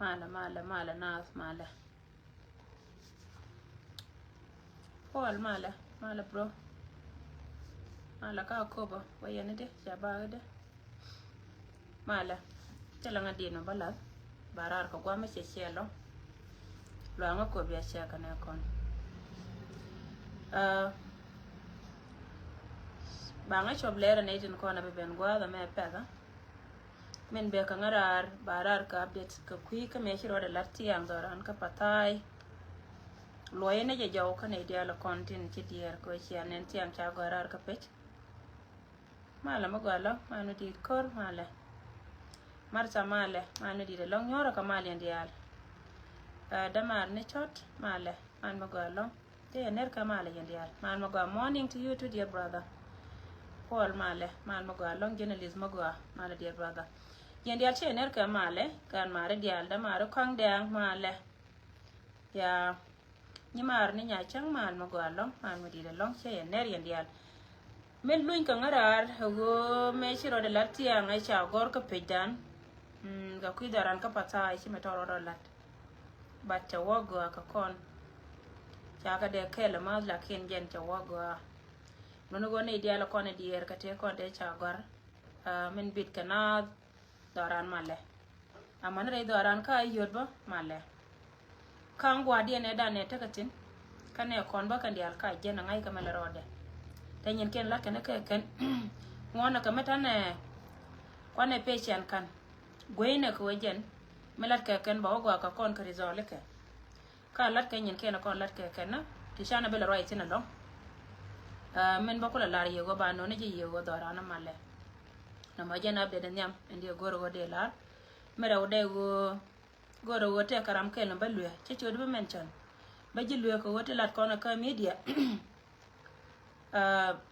mala nas mala Paul mala bro mala ka koba wayane de jaba de mala telanga dino bala barar ko gwa me chelo lo anga ko bia chaka na kon banga choblera ne tin kona be ben gwa da me pega men be ka ngarar barar ka update ka kui ka me shiro da latti am doran ka patai loyene je jaw ka ne dia la kontin ci dier ko ci anen ti am cha gorar ka pech mala magala manu di kor mala marsa male manu di long nyora ka mali ndial damar ne chot male man magala te ener ka mali ndial man magwa morning to you to dear brother Paul male man magwa long journalism magwa male dear brother yendial che ener ka male kan mare dial damar kong dang male ya ni mar ni nya chang man magwa long man mudi de long che ener yendial men luin ka ngarar go me shiro de latia ngai cha gor ka pedan ga kuidaran ka patai chi metoro lat bat cha wogo ka kon cha ka de kele ma la ken gen cha wogo nono go ne dia la kon e dier ka te kon de cha gor men bit kana daran male amana re daran ka yodba male kan gwa dia ne da ne takatin kane kon ba kan dial ka gen ngai ka mele rode tanyen ken la ken ken ngona ka metane kwane patient kan goyne ko wajen melat ka ken ba go ka kon ka rizole ka lat ka nyen ken kon lat ka ken na ti shana bela roi tina lo men ba ko la lar yego ba no ne je yego dorana male na ma jena be den yam ndi goro go de lar mera o de go goro go te karam ken ba luya che chodo be mention ba ji luya ko wote lat kono ka media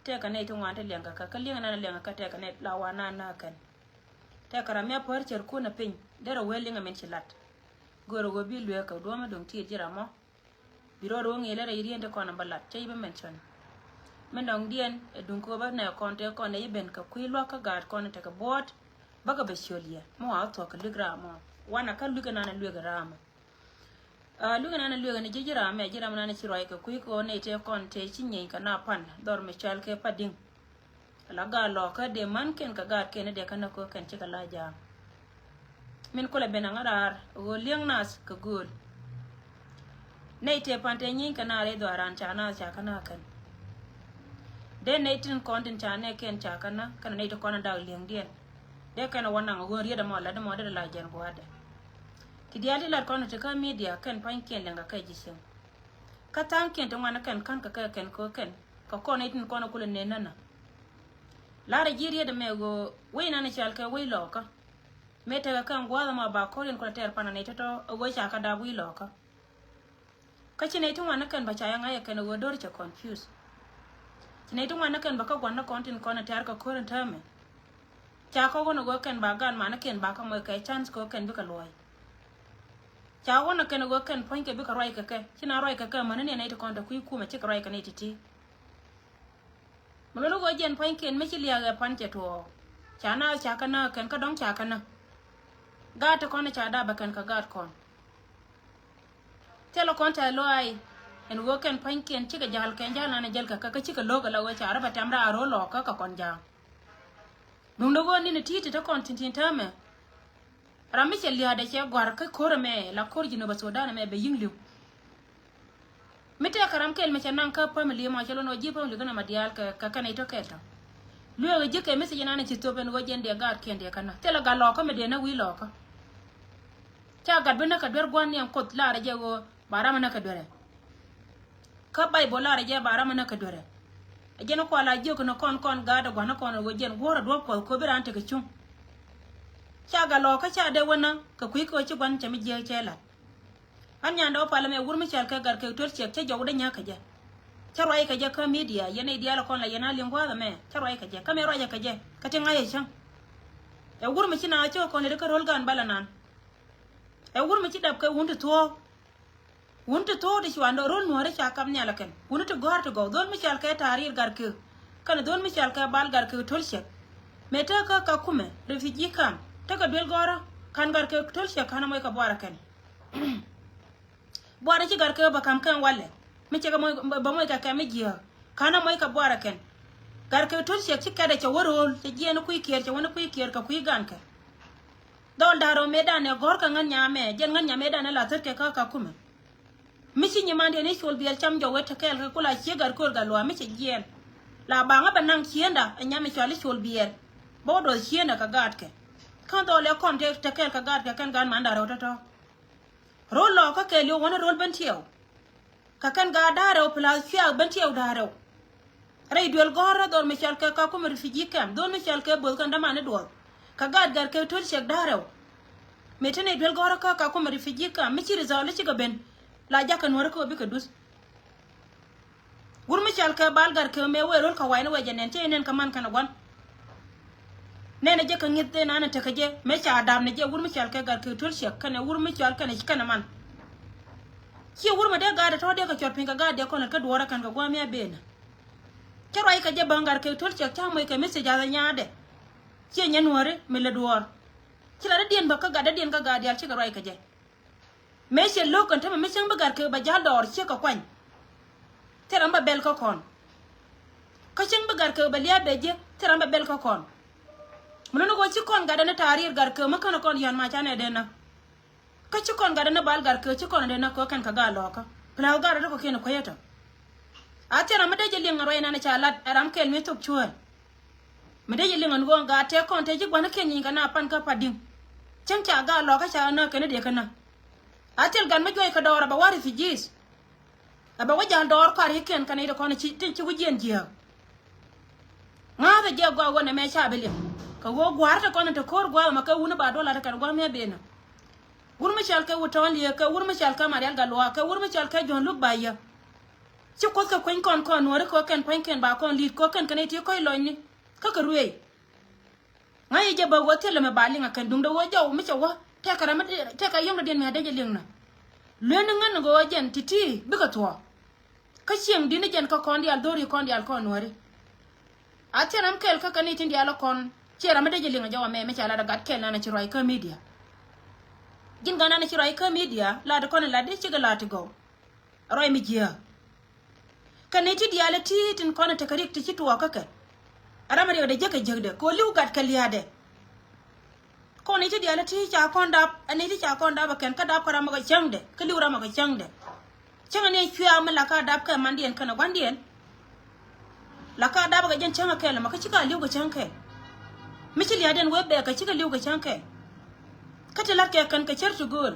te ka ne to ngante lenga ka lenga na lenga ka te ka ne lawana na kan te karam ya por cher ko na pin dero welinga men chilat goro go bi luya ka do ma dong ti jira mo biro ro ngele re yiriende kono balat che be mention men dong dien dun ko ba na konte ko ne ben ka kuilo ka gad kono te ka bot baga be sholia mo a to ka ligra mo wana ka luga na luga rama luga na luga ne jira me jira na ne chiroi ka kui ko ne te konte chinye ka na pan dor me chal ke pading la ga lo ka de man ken ka gad ken de kana ko ken chika la ja min ko le benangarar go liang nas ka gul ne te pante nyin kana re do aran chana cha kana kan de ne tin kontin chane ken cha kana ne to kona da liang dien de kana wana go rieda mo la de mo de la jen go ade ti diali la kono te ka media ken pan ken lenga ka jishin ka tan ken to wana ken kan ka ken ko ken ka kono tin kono kule ne nana la re jiri de me go we na ne chal ka we lo ka mete ka kan gwa ma ba ko len ko ter pana ne to go cha ka da we lo ka chine to wana ken ba cha yanga ya ken go dor cha confuse chine to wana ken ba ka gwa na kontin kono ter ka ko ren tame cha ko go ken ba gan ma na ken ba ka mo ka chance ko ken bi ka loy cha wona ken go ken point ke bi ka roi ka china roi ka man ne ne to konta ku ku ma chi ka roi ka ne titi mo lo go jen point ken me chi liya ga pan che to cha na cha ka na ken ka dong cha ka na ga to kono cha da ba ken ka ga kon telo konta loy en go ken point ken chi ka jal ken jal na ne jal ka chi ka lo ga la go cha ra ba tamra aro lo ka kon ja nung do go ni ne titi to kon tin tame rami che liya de che gwar ka kor me la kor jino ba soda me be yinglu mete karam kel me chanan ka pa me liya ma chalo no jipa lu gana madial ka kana ito keta luo ga jike me se jana ne chito ben go jende gar kende kana tela ga lo ka me de na wi lo ka cha ga bena ka dwer gwan yam kot la re je go barama na ka dwere ka bai bola re je barama na ka dwere ajeno ko ala je ko no kon ga da gwana kon go jen gora do ko birante ka chung cha ga lo ka cha de wona ka kui ko chi gwan cha mi je chela an nya ndo pala me wurmi chal ka gar ka tor che che jow de nya ka je cha roi ka je ka media yene dia la kon la yana lingwa da me cha roi ka je ka me roi ka je ka tin aye chang e wurmi chi na cho ko ne ka rol gan balanan e wurmi chi dab ka wuntu to de shi wando rol no re cha kam nya la ken wuntu gor to go don mi chal ka tarir gar ka kana don mi chal ka bal gar ka tor che me ta ka kume refugee camp taka dwel gora kan gar ke tol she kana moy ka bora ken bora ci gar ke ba kam kan walle mi ci ga moy ba moy ka kam ji kana moy ka bora ken gar ke tol she ci kada ci worol ci jeno kuy kier ci wona kuy kier ka kuy gan ka dol daro medane gor ka ngan nyame jen ngan nyame dane la terke ka kuma mi ci nyamande ne chol biel cham jo weta kel ka kula ci gar kor galwa mi ci jen la banga banang chienda nyame chol biel bodo chienda ka gad ke kan do le kon te kel ka gad ke kan gan manda ro to rol lo ka ke liu wona rol ben tieu ka kan ga daro pla chia ben tieu daro rei duel gora dor mi chal ka ko mer fiji kam don mi chal ka bol kan da mane do ka gad gar ke tol chek daro metene duel gora ka ko mer fiji kam mi ci rizale ci ga ben la jaka no ko bi ka dus wur mi chal ka bal gar ke me werol ka wayna wajenen te nen ka man kana gon nene je ka ngite nana te ka je me cha adam ne je wur mi chal ka gar ke tol shek kana wur mi chal kana kana man ki wur ma de ga da to de ka chot pinga ga de ko na ka duora kan ka gwa me bena ke roi ka je bangar ke tol shek ta mo ka message ala nyaade ki nyanwore me le duor ki la dien ba ka ga da dien ka ga de al ci ka roi ka je me she lo kan ta me chang ba gar ke ba ja dor ci ka kwan teramba bel ko kon ka chang ba gar ke ba liya beje teramba bel ko kon muno go ci kon gada na tarir gar ke makana kon yan ma chane de na ka ci kon gada na bal gar ke ci kon de na ko kan ka ga loka pla gar da ko ken ko yata atera ma de jeli ngaro ina na chalat aram kel mi tok chuan ma de jeli ngon go ga te kon te ji gwana ken yin kana pan ka padin chan cha ga loka cha na ken de kana atel gan ma joy ka dora ba wari fijis aba wajan dor kar hiken kan ida kon ci tin ci wujen jiya ngada je go wona me cha bele ka wo gwarta kon to kor gwa ma ka wuna ba dola ta kan gwa me bena wurma chal ka wuton liya ka wurma chal ka marial galwa ka wurma chal ka jon luk baya ci ko ka kon wore ko ken pen ba kon lit ko ken kan ti ko loñni ka ka ruwe ngai je ba wotel me bali nga kan dum do wo jaw mi ci wa te ka ram te ka yong den me de je lingna lene ngan go jen titi bi ka to ka chieng dine jen ka kon dial dori kon dial kon wore ateram kel ka kan tin dial kon chera ma de je linga jawa me chala da gat ken na ci roi ka media gin gana na ci roi ka media la da kon la de ci ga la to go roi mi jia kan ti dial ti tin kon ta karik ti to ka ka arama de je ka jegde ko liu gat ka liade ko ni ti dial ti cha kon da ani ti cha kon da ba ken ka da ko rama ga changde ka liu rama ga changde changa ne chuya ma la ka da ka mandien kana gwandien la ka da ba ga jen changa ka la ma ka ci ka liu ga changke michil ya den webbe ka cika liu ga chanke kata larke kan ka chertu gol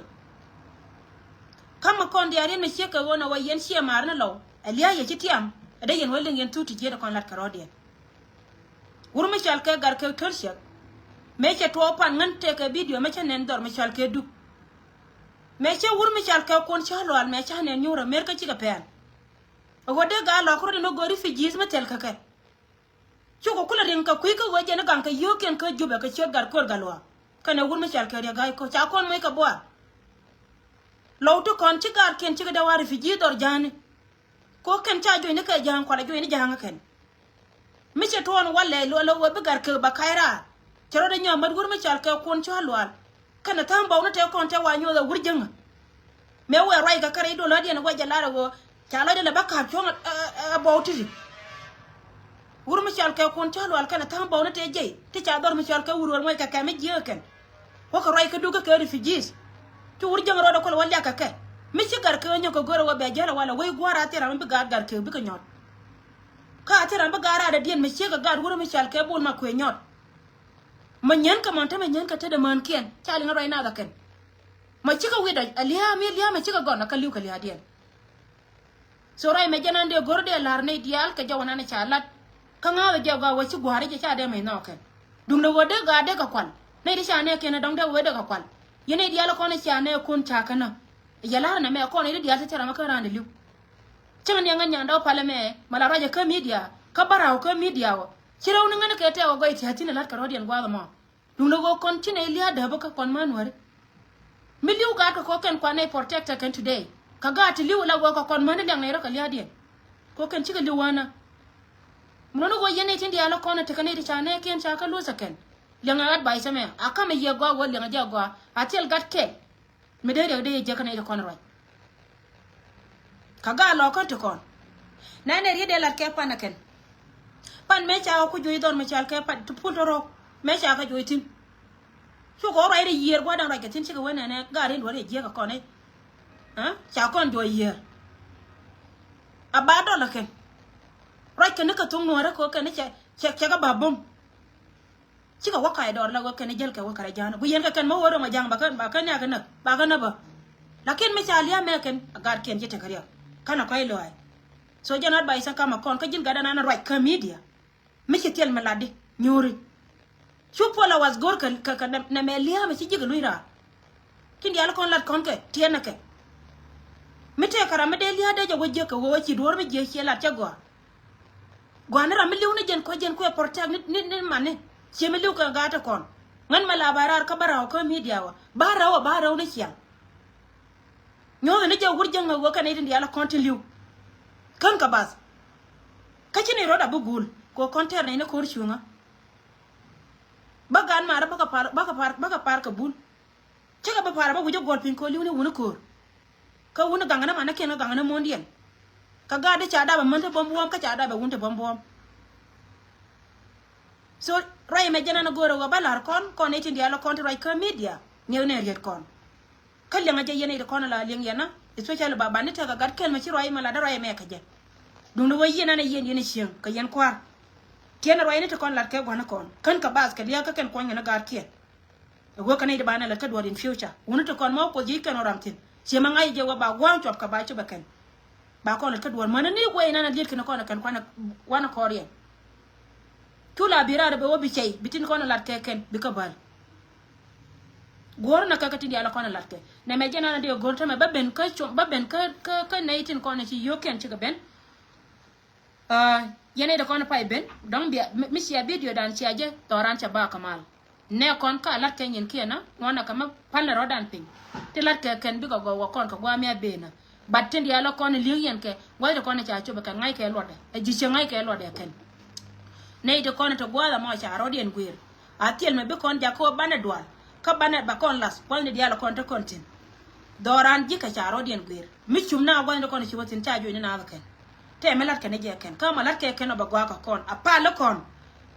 kama kon diarin me cheka wona wayen sia marna law aliya ya chitiam ada yen welden yen tuti je da kon lat karodien wurma chal ka gar ka torsha me che to pan ngan te ka video me che nen dor me chal ke du me che wurma chal ka kon chalo al me cha nen nyura mer ka cika pen wode ga lo ko no gori fi jis ma tel ka ka chuko kula rin ka kuika waje na ganka yoken ka juba ka chot gar kor galwa kana wurma chal ka ga ko cha kon mai ka bwa lawto kon ci gar ken ci da wari fi ji dor jani ko ken cha jo ne ka jan ko la jo ne janga ken mi che ton walle lo wo gar ka ba kaira chero da nyamad wurma chal ka kon cha lwal kana tan bawo te kon te wanyo da wurjanga me we rai ka kare do la dia na waje lara go cha la de la baka chon about it wurma chal ka kon chalo al kana tan bawna te jey ti cha dor mi chal ka wurwal moy ka ka me jeken ko ko ray ka duga ka refugees to wur jang rodo ko walla ka ka mi ci gar ka nyoko goro wa be jara wala way gwara te ram bi gar ka bi ka nyot ka te ram bi gara da dien mi ci ga gar wurma chal ka bul ma ko nyot ma nyen ka mon ta me nyen ka te de man ken chali nga ray na ga ken ma ci ka wida aliya mi liya ma ci ka gonna ka liu ka liya dien so ray me janande gorde lar ne dial ka jawana na chalat kanga ga jaga wachi gwari je cha de me no ken dung de wode ga de ka kwal ne di cha ne ken dong de wode ka kwal yene di ala ko ne cha ne kun cha kana yala na me ko ne di ala cha ma ka ran liu chama ne nga nyanda pale me mala raja ka media ka bara ka media wo chiraw ne ngane ke te wo goiti hatina lat ka rodian gwa mo dung de go kon chine liya da ba ka kon manware mi liu ga ko ken kwa ne protector ken today ka ga ti liu la go ka kon man de ne ra ka liya de ko ken chiga liwana muno go yene tindi ala kona te kanedi chane ken chaka luza ken lenga gat bai same akame ye go wo lenga ja go atel gat ke me de je kana de kon ro kaga lo ko to kon na ne ri de la ke panaken pan me cha ko joyi don me cha ke pat to putoro me cha ka joyi tin so ko rai de yer go dan ra ke tin ci ko wona ne ga ri do de je ka kon ne ha cha kon joyi yer abado la ken rai ke ne ka tung no ra ko ke ne cha ga babum ci ka wakai dor la ko ke ne jel ke wakara jana bu yen ka ken mo wodo ma jang ba kan ya kan ba kan ba lakin me cha liya me ken agar ken je te kariya kana koy loy so janat bay sa kama kon ka jin gada na right ka media mi ci tel maladi ñori su pola was gor ka na me liya me ci jiga luira kin yalla kon lat kon ke tiena ke mi te kara me de liya de jago je ka wo ci dor me je ci lat ca go na ram liw na jen ko portag ni manne ci me liw ka gata kon ngan ma labarar ka baraw ka media wa baraw na ciya ñoo ne jaw wurjang wo ka ne ndi yalla konti liw kan ka bas ka ci ne roda bugul ko konter ne ko rchunga bagan mara baka par ka bul ci ga ba para ba wujo gol pin ko liw ne wona ko ka wona gangana mana ken gangana mondial ka ga de cha da ba manta bombuam ka cha da ba wunta bombuam so ray me jana na goro wa balar kon ne ndi yalla konti ray ka media ñew ne riet kon kal nga je yene de kon la ling yana especially baba ne ta ga gat kel ma ci roy ma la da roy me ka je dundu way yena ne yene chen ka yen kwar ken roy ne ta kon la ke gona kon kan ka bas ka liya ka ken kon na gar ken go ka ne de bana la ka do in future wonu to kon mo ko ji ken oramtin ci ma ngai je wa ba gwan top ka ba ci ba ken ba kon la ka do man ne go ina na lit ken kon kan wana korien tula birada be wobi cey bitin kon la ke ken bi ka bal gor na kakati di ala kona latte ne me jena na de gor to me babben ka naitin kona ci yoken ci gaben yene de kona pay ben don bi misia video dan ci aje toran ca ba kamal ne kon ka latte nyen kena wana kama palla rodan pin te latte ken bi ko go kon ko gwa me bena batten di ala kona liyen ke wayde kona ca ci ba ka ngai ke lode e ji ci ngai ke lode ken ne de kona to gwa mo ca rodien guir atiel me be kon ja ko bana dwal ka bana ba kon las wal ni diala kon ta kontin doran jika charo dien gwir michum na gwan kon ci wotin ta jo ni na ken te melat ken je ken ka malat ke ken ba gwa ka kon apa la kon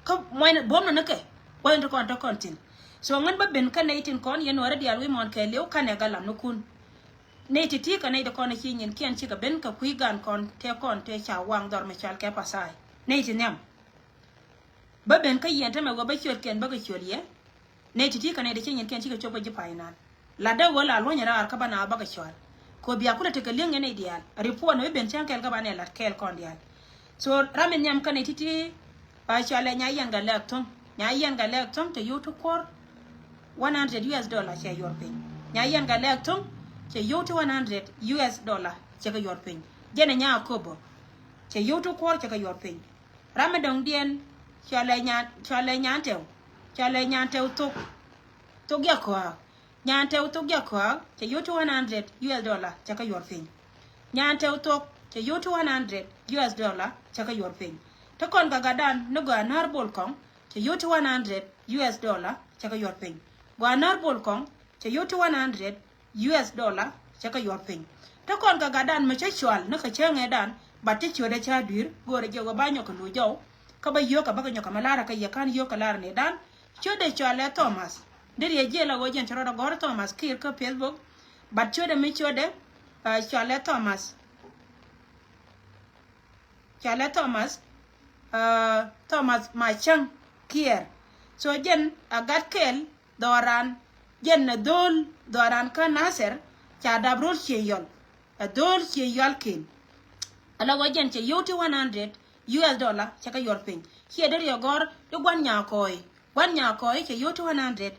ka moy bom na ke gwan kon ta kontin so ngan ba ben kan naitin kon yen wara dial wi mon ke lew kan e galam no kun neiti ti ka ne de kon ci nyen ken ci ka ben ka kui gan kon te cha wang dor me chal ke pasai neiti nem ba ben ka yen ta me go ba chot ken ba ka chot ye ne titi kana da cenyen ken cika choba jipa ina la da wala lo nyara ar kabana baga chwal ko biya kula te kalen ne ideal ripo no ben chan kel kabana la kel kon dial so ramen nyam kana titi ba chwala nya yanga lekton te yoto kor $100 che yor pin nya yanga lekton che yoto $100 che ka yor pin jene nya kobo che yoto kor che ka yor pin ramen dong dien chwala nya tew chale nyante to gya kwa nyante to gya kwa che yoto $100 chaka yor pin nyante to che yoto $100 chaka yor pin to kon ga gadan no ga nar bol kon che yoto $100 chaka yor pin ga nar bol kon che yoto $100 chaka yor pin to kon ga gadan ma che chwal no ka chenge dan batte chode cha dir gore je go banyo ko lu jaw ka ba yo ka ba nyo ka malara ka yakan yo ka lar ne dan chode chwale Thomas deri jela go jen choro gor Thomas kir ko Facebook bat chode mi chode chwale Thomas Thomas machang kier so jen agat kel doran jen na dol doran ka Nasser cha dabrol cheyol a dol cheyol kin ala go jen che yoti $100 chaka yor pin hier deri gor do gwan nya koy che yoto $100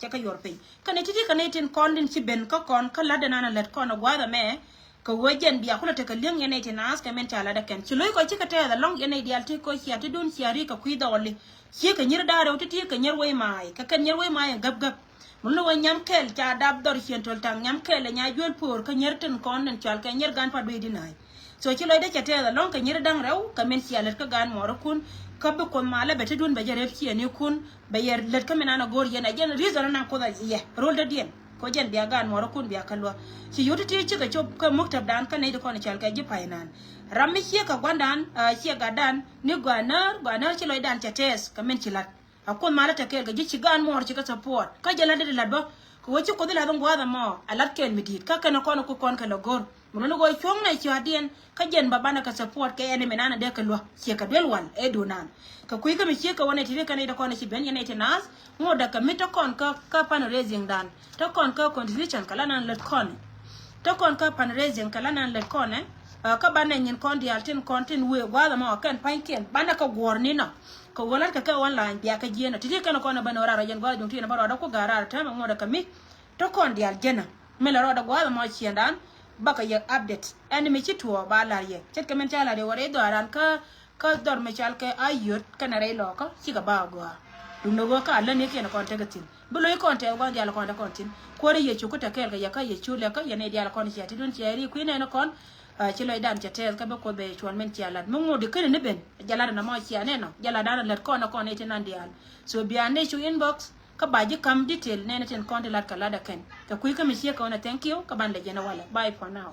chaka yor pin kana titi kana tin kondin ci ben ka kon ka lada nana let kon gwa me ko wojen biya kula te ka leng yene tin as ka men tala da ken ci loy ko ci ka te da long yene dial te ko ci ati don ci ari ka kuida wali ci ka nyir da rew titi ka nyer way mai ka kan nyer way mai gab mun lo nyam kel cha dab dor ci tol tang nyam kel nya jol por ka nyer tin kon nen chal ka nyer gan pa do dinai so ci loy de ci te da lon ka nyir dang rew ka men ci alet ka gan moro kun ka be kon mala be te dun be jere ci ni kun be yer let ka menana gor yena jen reason na ko da ye rol de dien ko jen biya gan moro kun biya kalwa ci yoto ti ci ka chop ka muktab dan ka ne de kon chal ka ji painan rammi ci ka gwandan ci ga dan ni gwanar ci loy dan ci tes ka men ci lat akon mala ta kel ga ji ci gan mor ci ka support ka jela de lat ba ko wachi ko dila don gwada mo alat kel midit ka kana kono ko kon kala gor muno go chong na ci adien ka jen babana ka support ka ene menana de ka lo ci ka delwan e donan ka kuy ka mi ci ka wona tire kana da kono ci ben yana tenas mo da ka mito kon ka pan raising dan to kon ka contribution kala nan let kon to kon ka pan raising kala nan let kon ka bana nyin kon di altin kontin we gwada mo kan panken bana ka gorni na ko wala ka online biya ka jena tije kana kona bana wara jen gwada jungti na baro da ko garar ta mo da kami to kon di aljena mela roda gwada mo ciendan baka ye update en mi ci tuo ba la ye cet ka men chala de wore do aran ka dor me chal ke ayot kana re lo ko ci ga ba go dum no go ka la ne ke na kon tegatin bu lo kon te go dia la kon da kontin ko re ye ci ko ta kel ga ya ka ye chule ka ye ne dia la kon ci ati dun ci ri ku ne na kon ci loy dan ci tel ka be ko be chon men ci ala mo ngodi kene ne ben jala na mo ci ane no jala dan la kon na kon eti nan dial so bi ane chu inbox ka baji kam detail ne ten kon de la kala da ken ka kuy ka mi ci ka ona thank you ka ban le jena wala bye for now